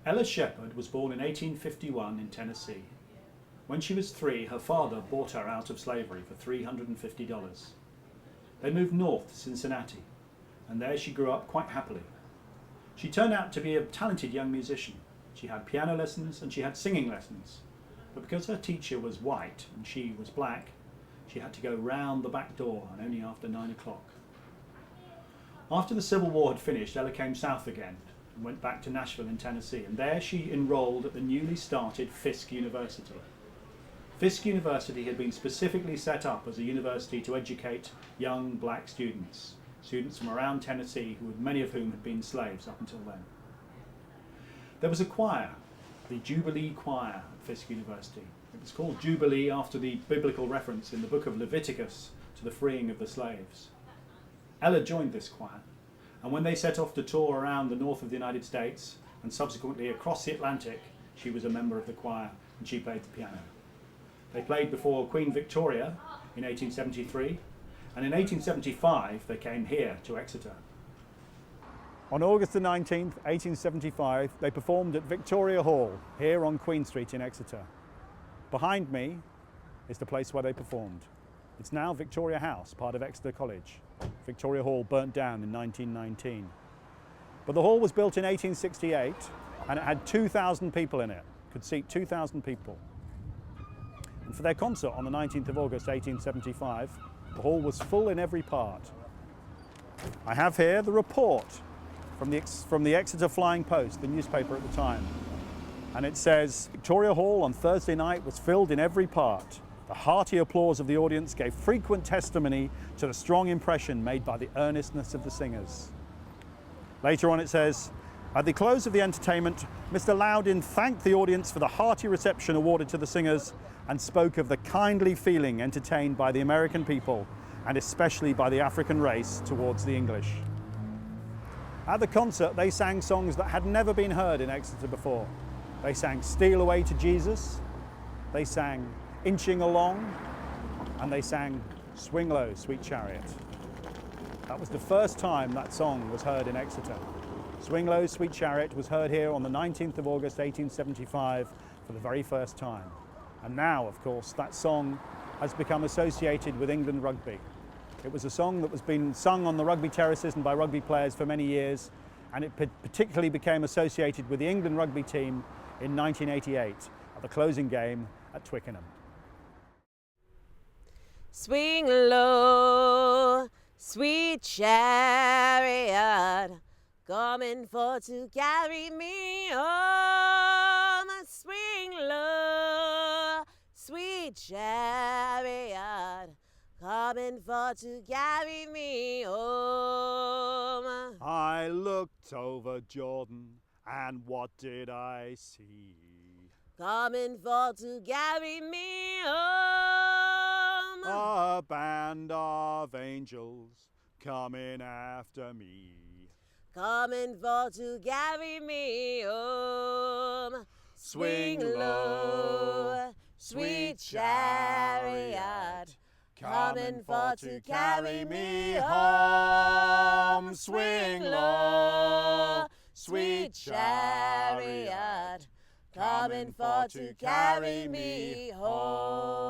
Ella Sheppard was born in 1851 in Tennessee. When she was 3, her father bought her out of slavery for $350. They moved north to Cincinnati, and there she grew up quite happily. She turned out to be a talented young musician. She had piano lessons and she had singing lessons. But because her teacher was white and she was black, she had to go round the back door and only after 9 o'clock. After the Civil War had finished, Ella came south again and went back to Nashville in Tennessee, and there she enrolled at the newly started Fisk University. Fisk University had been specifically set up as a university to educate young black students from around Tennessee, many of whom had been slaves up until then. There was a choir, the Jubilee Choir at Fisk University. It was called Jubilee after the biblical reference in the book of Leviticus to the freeing of the slaves. Ella joined this choir, and when they set off to tour around the north of the United States and subsequently across the Atlantic, she was a member of the choir and she played the piano. They played before Queen Victoria in 1873, and in 1875 they came here to Exeter. On August the 19th, 1875, they performed at Victoria Hall, here on Queen Street in Exeter. Behind me is the place where they performed. It's now Victoria House, part of Exeter College. Victoria Hall burnt down in 1919. But the hall was built in 1868 and it had 2,000 people in it, could seat 2,000 people. And for their concert on the 19th of August 1875, the hall was full in every part. I have here the report from the Exeter Flying Post, the newspaper at the time. And it says, Victoria Hall on Thursday night was filled in every part. The hearty applause of the audience gave frequent testimony to the strong impression made by the earnestness of the singers. Later on it says, at the close of the entertainment, Mr. Loudon thanked the audience for the hearty reception awarded to the singers and spoke of the kindly feeling entertained by the American people and especially by the African race towards the English. At the concert, they sang songs that had never been heard in Exeter before. They sang Steal Away to Jesus, they sang Inching Along, and they sang Swing Low, Sweet Chariot. That was the first time that song was heard in Exeter. Swing Low, Sweet Chariot was heard here on the 19th of August 1875 for the very first time. And now, of course, that song has become associated with England rugby. It was a song that was been sung on the rugby terraces and by rugby players for many years, and it particularly became associated with the England rugby team in 1988 at the closing game at Twickenham. Swing low, sweet chariot, coming for to carry me home. Swing low, sweet chariot, coming for to carry me home. I looked over Jordan, and what did I see? Coming for to carry me home. A band of angels coming after me. Coming for to carry me home. Swing low, sweet chariot, coming for to carry me home. Swing low, sweet chariot, coming for to carry me home.